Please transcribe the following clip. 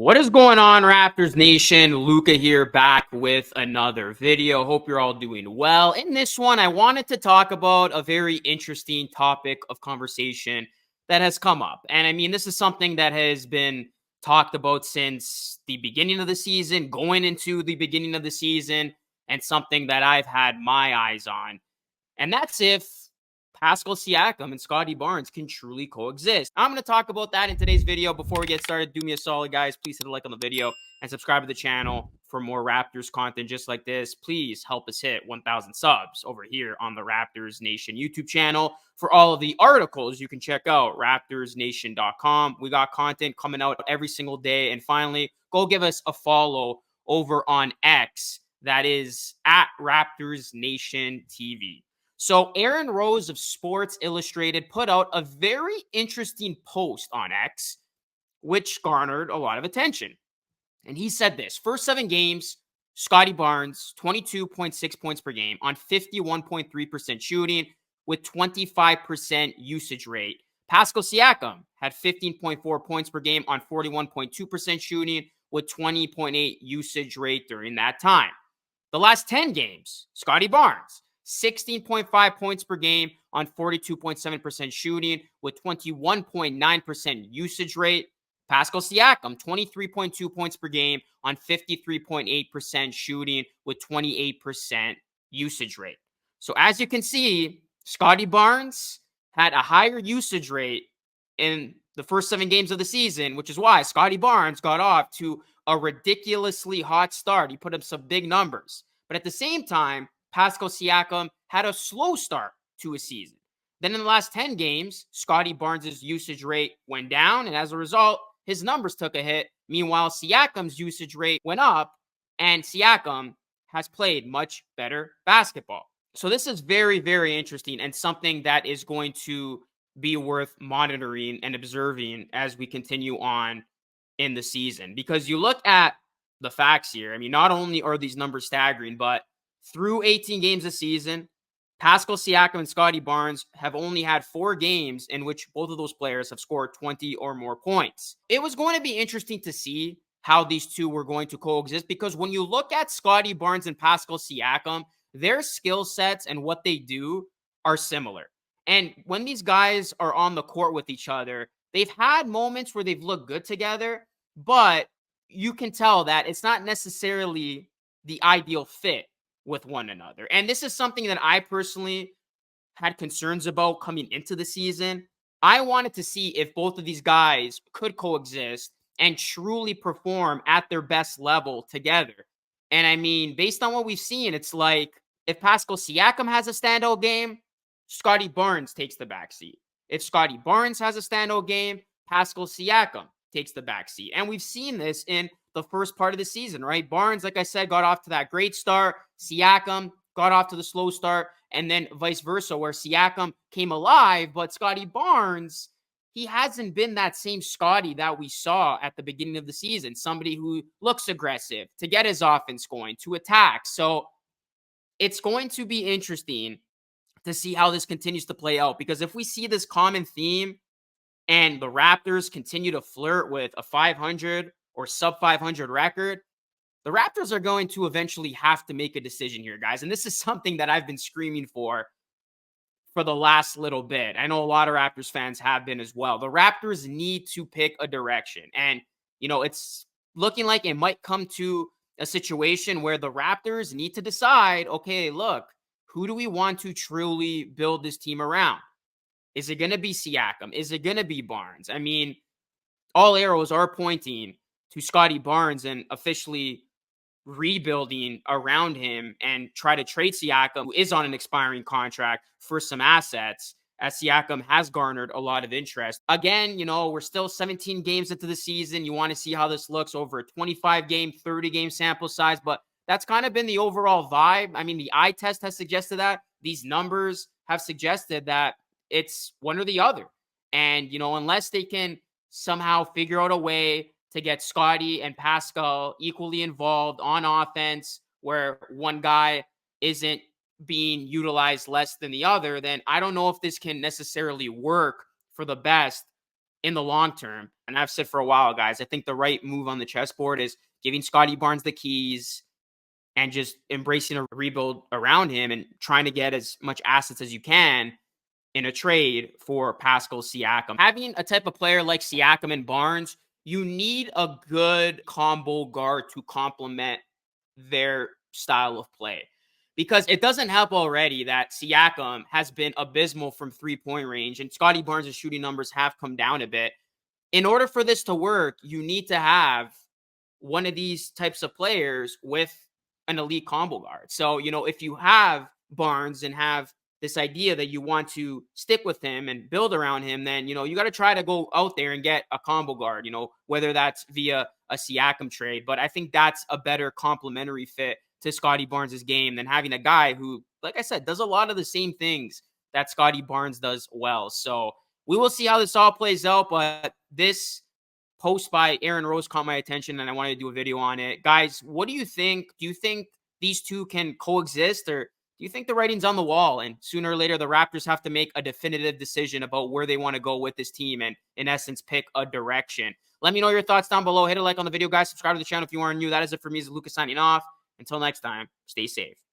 What is going on, Raptors Nation? Luca here, back with another video. Hope you're all doing well. In this one, I wanted to talk about a very interesting topic of conversation that has come up. And I mean, this is something that has been talked about since the beginning of the season, going into the beginning of the season, and something that I've had my eyes on. And that's if Pascal Siakam and Scottie Barnes can truly coexist. I'm going to talk about that in today's video. Before we get started, do me a solid, guys. Please hit a like on the video and subscribe to the channel for more Raptors content just like this. Please help us hit 1,000 subs over here on the Raptors Nation YouTube channel. For all of the articles, you can check out raptorsnation.com. We got content coming out every single day. And finally, go give us a follow over on X. That is at Raptors Nation TV. So Aaron Rose of Sports Illustrated put out a very interesting post on X, which garnered a lot of attention. And he said this: first 7 games, Scottie Barnes, 22.6 points per game on 51.3% shooting with 25% usage rate. Pascal Siakam had 15.4 points per game on 41.2% shooting with 20.8 usage rate during that time. The last 10 games, Scottie Barnes, 16.5 points per game on 42.7% shooting with 21.9% usage rate. Pascal Siakam, 23.2 points per game on 53.8% shooting with 28% usage rate. So as you can see, Scottie Barnes had a higher usage rate in the first 7 games of the season, which is why Scottie Barnes got off to a ridiculously hot start. He put up some big numbers. But at the same time, Pascal Siakam had a slow start to a season. Then in the last 10 games, Scottie Barnes' usage rate went down, and as a result, his numbers took a hit. Meanwhile, Siakam's usage rate went up, and Siakam has played much better basketball. So this is very, very interesting and something that is going to be worth monitoring and observing as we continue on in the season. Because you look at the facts here, I mean, not only are these numbers staggering, but through 18 games this season, Pascal Siakam and Scottie Barnes have only had 4 games in which both of those players have scored 20 or more points. It was going to be interesting to see how these two were going to coexist, because when you look at Scottie Barnes and Pascal Siakam, their skill sets and what they do are similar. And when these guys are on the court with each other, they've had moments where they've looked good together, but you can tell that it's not necessarily the ideal fit with one another. And this is something that I personally had concerns about coming into the season. I wanted to see if both of these guys could coexist and truly perform at their best level together. And I mean, based on what we've seen, it's like if Pascal Siakam has a standout game, Scottie Barnes takes the backseat. If Scottie Barnes has a standout game, Pascal Siakam takes the backseat. And we've seen this in the first part of the season, right? Barnes, like I said, got off to that great start. Siakam got off to the slow start, and then vice versa, where Siakam came alive, but Scottie Barnes, he hasn't been that same Scottie that we saw at the beginning of the season, somebody who looks aggressive to get his offense going, to attack. So it's going to be interesting to see how this continues to play out, because if we see this common theme and the Raptors continue to flirt with a 500 or sub 500 record, the Raptors are going to eventually have to make a decision here, guys. And this is something that I've been screaming for the last little bit. I know a lot of Raptors fans have been as well. The Raptors need to pick a direction. And, you know, it's looking like it might come to a situation where the Raptors need to decide, okay, look, who do we want to truly build this team around? Is it going to be Siakam? Is it going to be Barnes? I mean, all arrows are pointing to Scottie Barnes and officially rebuilding around him and try to trade Siakam, who is on an expiring contract, for some assets, as Siakam has garnered a lot of interest. Again, you know, we're still 17 games into the season. You want to see how this looks over a 25-game, 30-game sample size, but that's kind of been the overall vibe. I mean, the eye test has suggested that. These numbers have suggested that it's one or the other. And, you know, unless they can somehow figure out a way to get Scottie and Pascal equally involved on offense, where one guy isn't being utilized less than the other, then I don't know if this can necessarily work for the best in the long term, and I've said for a while, guys, I think the right move on the chessboard is giving Scottie Barnes the keys and just embracing a rebuild around him and trying to get as much assets as you can in a trade for Pascal Siakam. Having a type of player like Siakam and Barnes, you need a good combo guard to complement their style of play. Because it doesn't help already that Siakam has been abysmal from 3-point range and Scottie Barnes' shooting numbers have come down a bit. In order for this to work, you need to have one of these types of players with an elite combo guard. So, if you have Barnes and have this idea that you want to stick with him and build around him, then, you got to try to go out there and get a combo guard, whether that's via a Siakam trade. But I think that's a better complementary fit to Scottie Barnes' game than having a guy who, like I said, does a lot of the same things that Scottie Barnes does well. So we will see how this all plays out. But this post by Aaron Rose caught my attention and I wanted to do a video on it. Guys, what do you think? Do you think these two can coexist, or do you think the writing's on the wall and sooner or later the Raptors have to make a definitive decision about where they want to go with this team and, in essence, pick a direction? Let me know your thoughts down below. Hit a like on the video, guys. Subscribe to the channel if you aren't new. That is it for me. This is Lucas signing off. Until next time, stay safe.